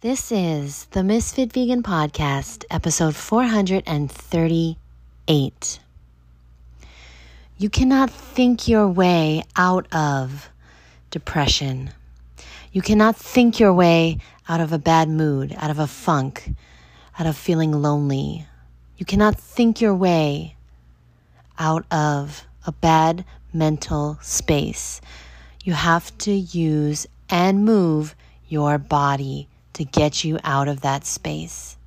This is the Ms.FitVegan podcast, episode 438. You cannot think your way out of depression. You cannot think your way out of a bad mood, out of a funk, out of feeling lonely. You cannot think your way out of a bad mental space. You have to use and move your body to get you out of that space.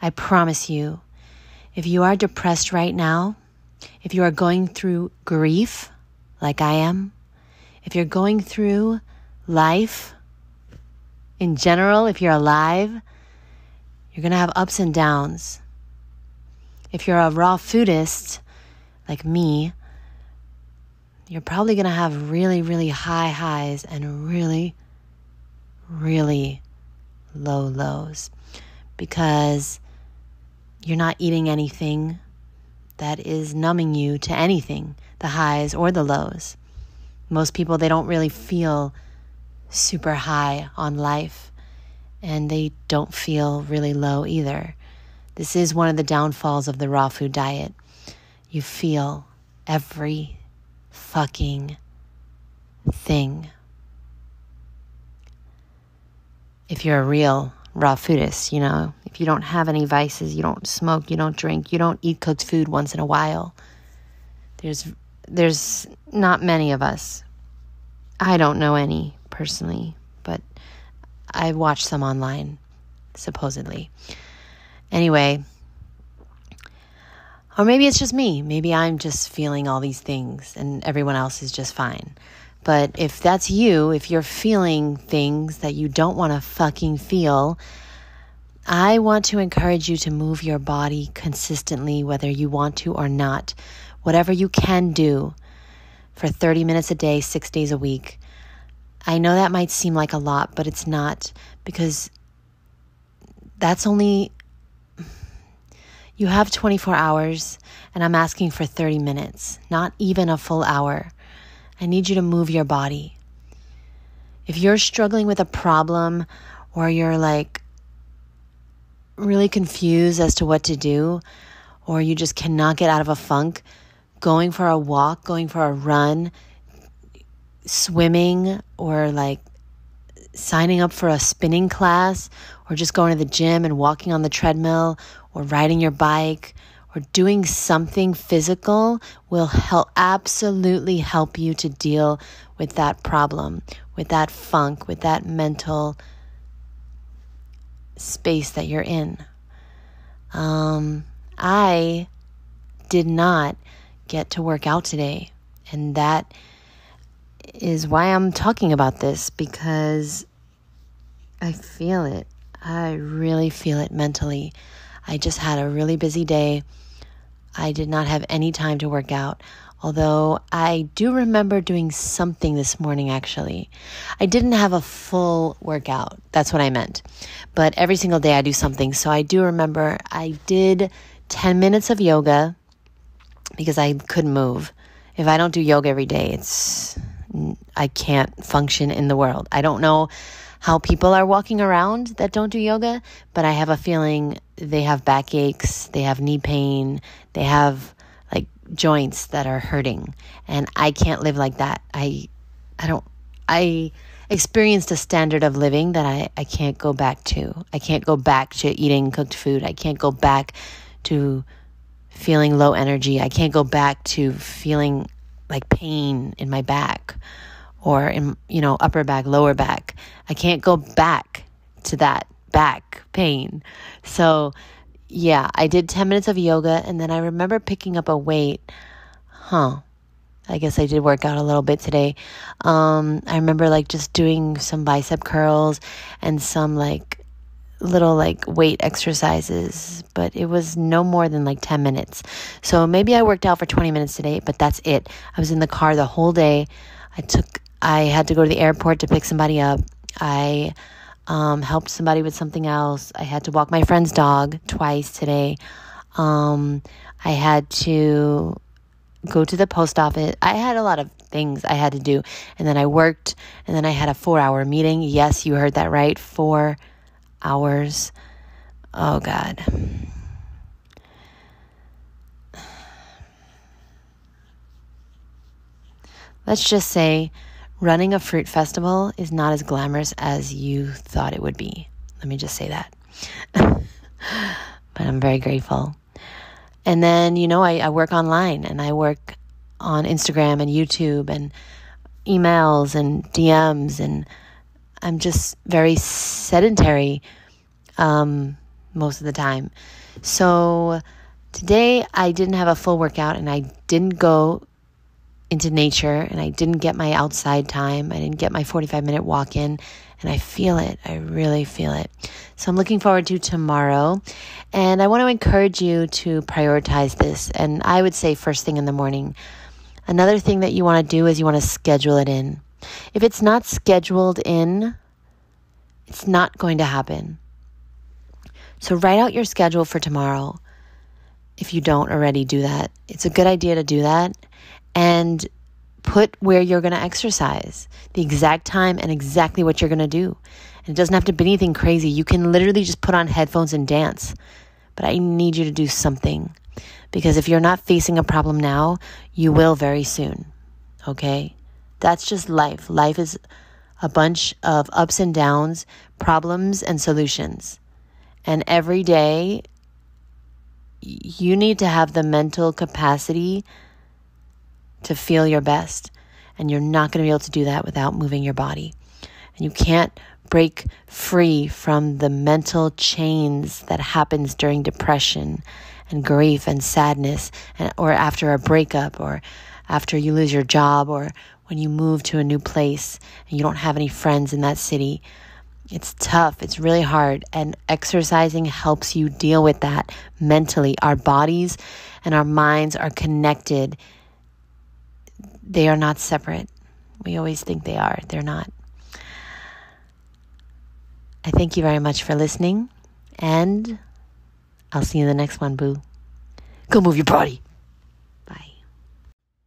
I promise you, if you are depressed right now, if you are going through grief like I am, if you're going through life in general, if you're alive, you're going to have ups and downs. If you're a raw foodist like me, you're probably going to have really, really high highs and really, really low lows, because you're not eating anything that is numbing you to anything, the highs or the lows. Most people, they don't really feel super high on life, and they don't feel really low either. This is one of the downfalls of the raw food diet. You feel every fucking thing. If you're a real raw foodist, if you don't have any vices, you don't smoke, you don't drink, you don't eat cooked food once in a while. There's not many of us. I don't know any personally, but I watched some online, supposedly. Anyway, or maybe it's just me. Maybe I'm just feeling all these things and everyone else is just fine. But if that's you, if you're feeling things that you don't want to fucking feel, I want to encourage you to move your body consistently, whether you want to or not. Whatever you can do for 30 minutes a day, 6 days a week. I know that might seem like a lot, but it's not, because that's only, you have 24 hours and I'm asking for 30 minutes, not even a full hour. I need you to move your body. If you're struggling with a problem, or you're really confused as to what to do, or you just cannot get out of a funk, going for a walk, going for a run, swimming, or signing up for a spinning class, or just going to the gym and walking on the treadmill, or riding your bike, or doing something physical will absolutely help you to deal with that problem, with that funk, with that mental space that you're in. I did not get to work out today, and that is why I'm talking about this, because I feel it. I really feel it mentally. I just had a really busy day. I did not have any time to work out, although I do remember doing something this morning, actually. I didn't have a full workout. That's what I meant. But every single day I do something. So I do remember I did 10 minutes of yoga because I couldn't move. If I don't do yoga every day, I can't function in the world. I don't know how people are walking around that don't do yoga, but I have a feeling they have backaches, they have knee pain, they have joints that are hurting, and I can't live like that. I experienced a standard of living that I can't go back to. I can't go back to eating cooked food. I can't go back to feeling low energy. I can't go back to feeling pain in my back, or in, upper back, lower back. I can't go back to that back pain. So yeah, I did 10 minutes of yoga, and then I remember picking up a weight. I guess I did work out a little bit today. I remember just doing some bicep curls and some little weight exercises, but it was no more than 10 minutes. So maybe I worked out for 20 minutes today, but that's it. I was in the car the whole day. I had to go to the airport to pick somebody up. I helped somebody with something else. I had to walk my friend's dog twice today. I had to go to the post office. I had a lot of things I had to do. And then I worked, and then I had a 4-hour meeting. Yes, you heard that right. 4 hours. Oh, God. Let's just say running a fruit festival is not as glamorous as you thought it would be. Let me just say that. But I'm very grateful. And then, I work online, and I work on Instagram and YouTube and emails and DMs, and I'm just very sedentary most of the time. So today I didn't have a full workout, and I didn't go into nature, and I didn't get my outside time. I didn't get my 45-minute walk in, and I feel it. I really feel it. So I'm looking forward to tomorrow, and I want to encourage you to prioritize this. And I would say first thing in the morning. Another thing that you want to do is you want to schedule it in. If it's not scheduled in, it's not going to happen. So write out your schedule for tomorrow. If you don't already do that, it's a good idea to do that. And put where you're going to exercise, the exact time and exactly what you're going to do. And it doesn't have to be anything crazy. You can literally just put on headphones and dance. But I need you to do something. Because if you're not facing a problem now, you will very soon. Okay? That's just life. Life is a bunch of ups and downs, problems and solutions. And every day, you need to have the mental capacity to feel your best. And you're not going to be able to do that without moving your body. And you can't break free from the mental chains that happens during depression and grief and sadness, or after a breakup, or after you lose your job, or when you move to a new place and you don't have any friends in that city. It's tough. It's really hard. And exercising helps you deal with that mentally. Our bodies and our minds are connected. They are not separate. We always think they are. They're not. I thank you very much for listening, and I'll see you in the next one, boo. Go move your body. Bye.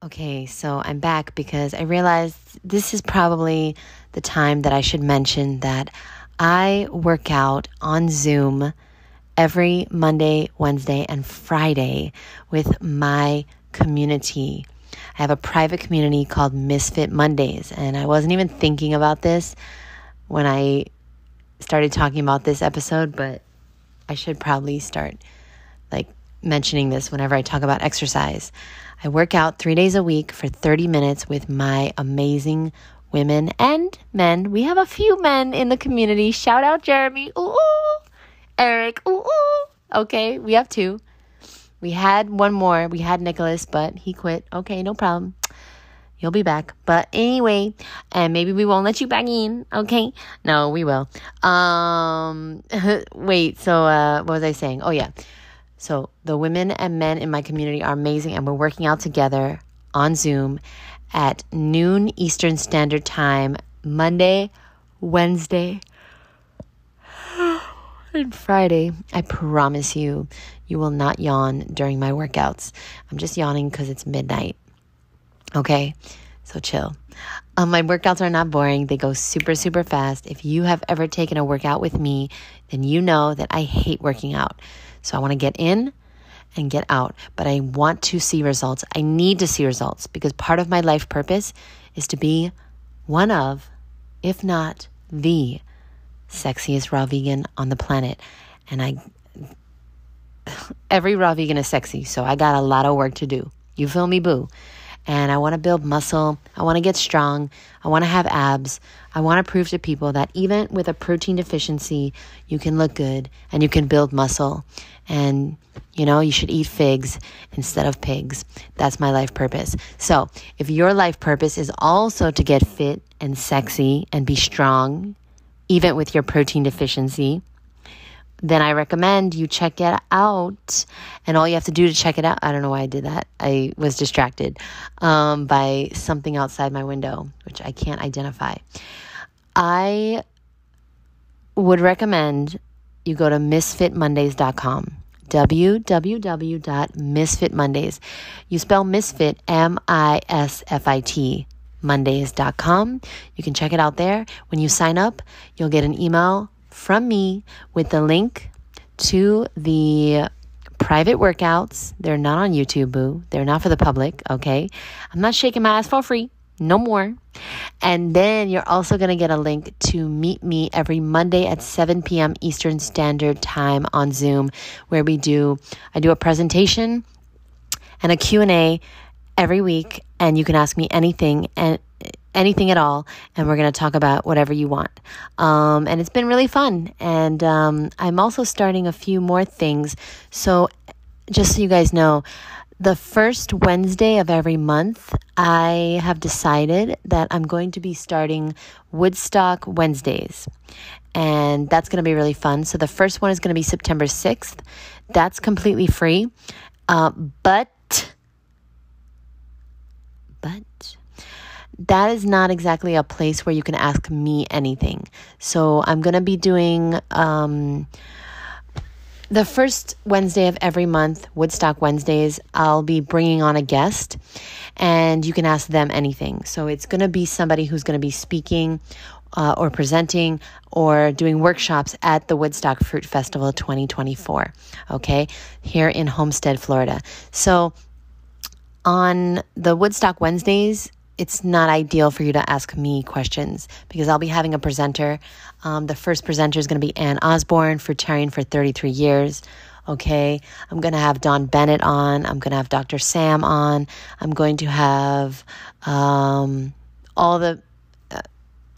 Okay, so I'm back because I realized this is probably the time that I should mention that I work out on Zoom every Monday, Wednesday, and Friday with my community. I have a private community called Ms.Fit Mondays, and I wasn't even thinking about this when I started talking about this episode, but I should probably start mentioning this whenever I talk about exercise. I work out 3 days a week for 30 minutes with my amazing women and men. We have a few men in the community. Shout out Jeremy. Ooh, Eric. Ooh. Okay, we have 2. We had one more. We had Nicholas, but he quit. Okay, no problem. You'll be back. But anyway, and maybe we won't let you back in. Okay? No, we will. Wait, so what was I saying? Oh, yeah. So the women and men in my community are amazing, and we're working out together on Zoom at noon Eastern Standard Time, Monday, Wednesday, and Friday. I promise you, you will not yawn during my workouts. I'm just yawning because it's midnight. Okay? So chill. My workouts are not boring. They go super, super fast. If you have ever taken a workout with me, then you know that I hate working out. So I want to get in and get out, but I want to see results. I need to see results because part of my life purpose is to be one of, if not the sexiest raw vegan on the planet. And every raw vegan is sexy, so I got a lot of work to do. You feel me, boo? And I want to build muscle. I want to get strong. I want to have abs. I want to prove to people that even with a protein deficiency, you can look good and you can build muscle. And, you should eat figs instead of pigs. That's my life purpose. So if your life purpose is also to get fit and sexy and be strong, even with your protein deficiency, then I recommend you check it out. And all you have to do to check it out, I don't know why I did that. I was distracted by something outside my window, which I can't identify. I would recommend you go to MsFitMondays.com. www.MsFitMondays. You spell misfit, MISFIT, Mondays.com. You can check it out there. When you sign up, you'll get an email from me with the link to the private workouts. They're not on YouTube, boo. They're not for the public, okay? I'm not shaking my ass for free. No more. And then you're also going to get a link to meet me every Monday at 7 p.m. Eastern Standard Time on Zoom, where I do a presentation and a Q&A every week, and you can ask me anything at all, and we're going to talk about whatever you want. And it's been really fun. And I'm also starting a few more things. So just so you guys know, the first Wednesday of every month, I have decided that I'm going to be starting Woodstock Wednesdays. And that's going to be really fun. So the first one is going to be September 6th. That's completely free. But that is not exactly a place where you can ask me anything. So I'm going to be doing the first Wednesday of every month, Woodstock Wednesdays. I'll be bringing on a guest, and you can ask them anything. So it's going to be somebody who's going to be speaking or presenting or doing workshops at the Woodstock Fruit Festival 2024, okay, here in Homestead, Florida. So on the Woodstock Wednesdays, it's not ideal for you to ask me questions because I'll be having a presenter. The first presenter is going to be Ann Osborne, fruitarian for 33 years. Okay. I'm going to have Dawn Bennett on. I'm going to have Dr. Sam on. I'm going to have all the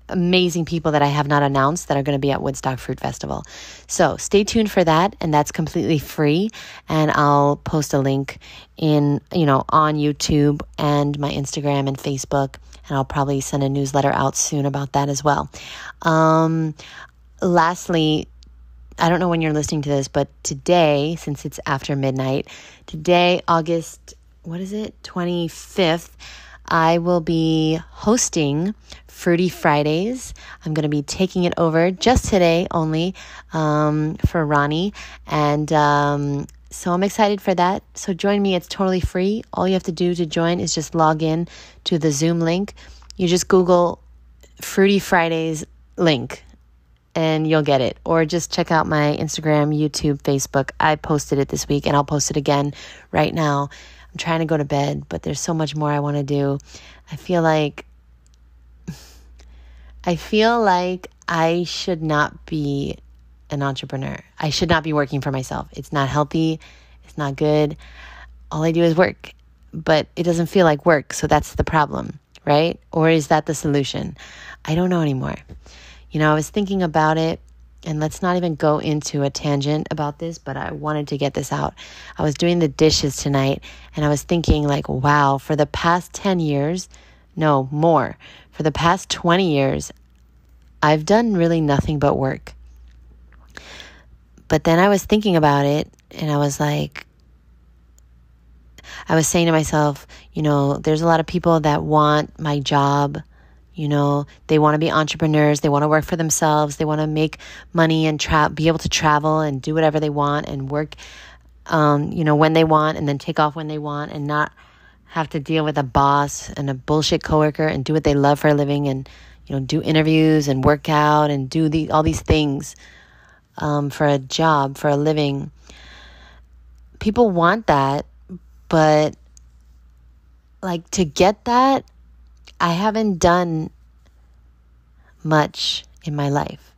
amazing people that I have not announced that are going to be at Woodstock Fruit Festival. So stay tuned for that, and that's completely free. And I'll post a link on YouTube and my Instagram and Facebook, and I'll probably send a newsletter out soon about that as well. Lastly, I don't know when you're listening to this, but today, since it's after midnight, today, August, 25th, I will be hosting Fruity Fridays. I'm going to be taking it over just today only for Ronnie. And so I'm excited for that. So join me. It's totally free. All you have to do to join is just log in to the Zoom link. You just Google Fruity Fridays link and you'll get it. Or just check out my Instagram, YouTube, Facebook. I posted it this week and I'll post it again right now. I'm trying to go to bed, but there's so much more I want to do. I feel like I should not be an entrepreneur. I should not be working for myself. It's not healthy. It's not good. All I do is work, but it doesn't feel like work. So that's the problem, right? Or is that the solution? I don't know anymore. I was thinking about it. And let's not even go into a tangent about this, but I wanted to get this out. I was doing the dishes tonight, and I was thinking wow, for the past 10 years, no, more, for the past 20 years, I've done really nothing but work. But then I was thinking about it, and I was saying to myself, there's a lot of people that want my job. They want to be entrepreneurs. They want to work for themselves. They want to make money and be able to travel and do whatever they want and work, when they want, and then take off when they want, and not have to deal with a boss and a bullshit coworker, and do what they love for a living, and do interviews and work out and do all these things for a job, for a living. People want that, but to get that, I haven't done much in my life.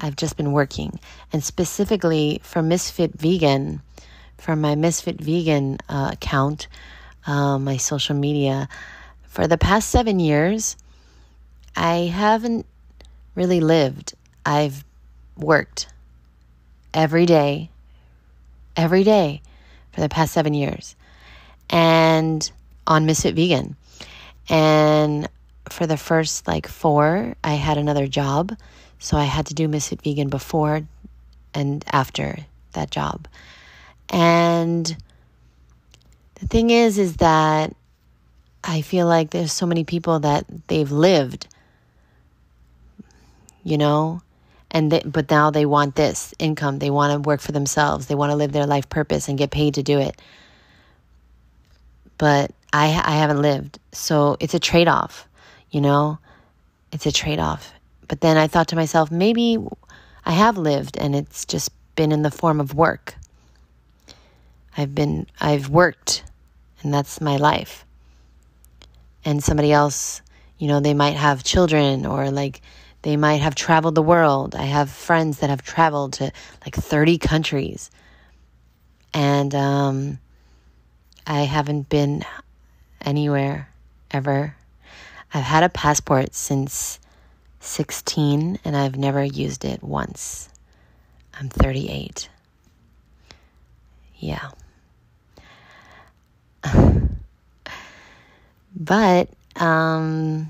I've just been working. And specifically for Ms.FitVegan, for my Ms.FitVegan account, my social media, for the past 7 years, I haven't really lived. I've worked every day for the past 7 years, and on Ms.FitVegan. And for the first 4, I had another job. So I had to do Ms.FitVegan before and after that job. And the thing is that I feel like there's so many people that they've lived, but now they want this income. They want to work for themselves. They want to live their life purpose and get paid to do it. But I haven't lived. So it's a trade-off, It's a trade-off. But then I thought to myself, maybe I have lived, and it's just been in the form of work. I've worked, and that's my life. And somebody else, they might have children, or like they might have traveled the world. I have friends that have traveled to like 30 countries. And I haven't been anywhere ever. I've had a passport since 16, and I've never used it once. I'm 38. Yeah. But I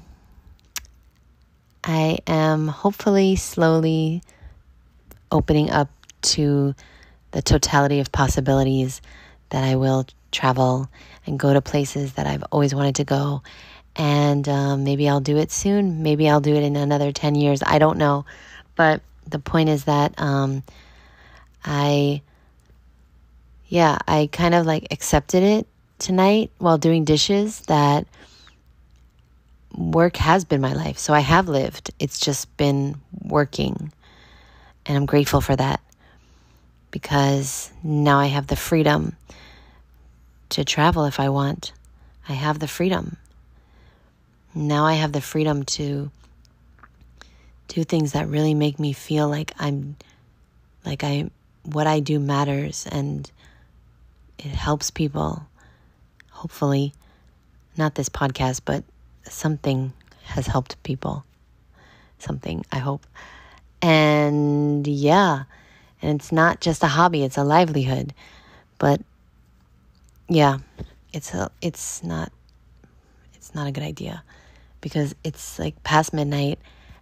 am hopefully slowly opening up to the totality of possibilities that I will travel and go to places that I've always wanted to go. And maybe I'll do it soon. Maybe I'll do it in another 10 years. I don't know. But the point is that I kind of like accepted it tonight while doing dishes, that work has been my life. So I have lived. It's just been working. And I'm grateful for that, because now I have the freedom to travel if I want. I have the freedom. Now I have the freedom to do things that really make me feel like what I do matters, and it helps people. Hopefully, not this podcast, but something has helped people. Something, I hope. And yeah, and it's not just a hobby, it's a livelihood. But yeah, it's not a good idea, because it's like past midnight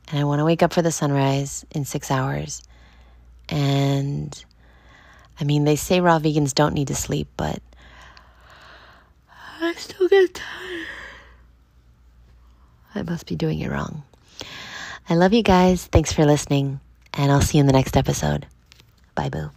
and I want to wake up for the sunrise in 6 hours. And I mean, they say raw vegans don't need to sleep, but I still get tired. I must be doing it wrong. I love you guys. Thanks for listening, and I'll see you in the next episode. Bye, boo.